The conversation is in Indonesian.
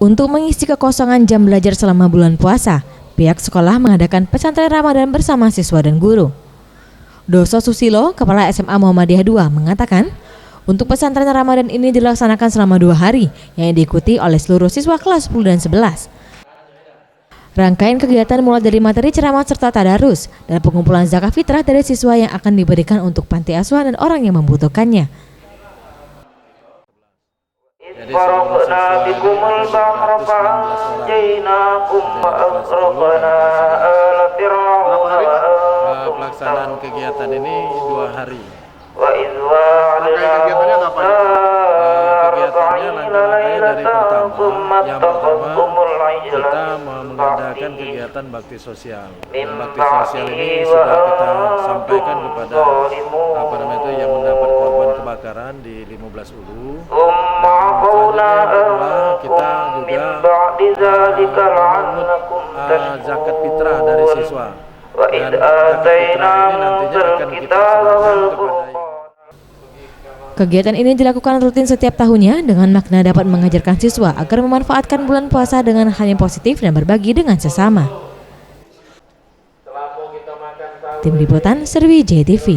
Untuk mengisi kekosongan jam belajar selama bulan puasa, pihak sekolah mengadakan pesantren Ramadan bersama siswa dan guru. Doso Susilo, Kepala SMA Muhammadiyah II, mengatakan, untuk pesantren Ramadan ini dilaksanakan selama 2 hari yang diikuti oleh seluruh siswa kelas 10 dan 11. Rangkaian kegiatan mulai dari materi ceramah serta tadarus dan pengumpulan zakat fitrah dari siswa yang akan diberikan untuk panti asuhan dan orang yang membutuhkannya. Jadi seluruh siswa ini pelaksanaan kegiatan ini 2 hari. Kegiatannya apa? Kegiatannya langkah-langkahnya dari pertama, yang pertama kita mengadakan kegiatan bakti sosial. Dan bakti sosial ini sudah kita sampaikan kepada yang mendapat korban kebakaran di 15 Ulu. Dan selanjutnya kita juga memungut zakat fitrah dari siswa. Dan zakat fitrah ini nantinya akan kita serahkan kepada. Kegiatan ini dilakukan rutin setiap tahunnya dengan makna dapat mengajarkan siswa agar memanfaatkan bulan puasa dengan hal yang positif dan berbagi dengan sesama. Tim Liputan Serwijaya TV.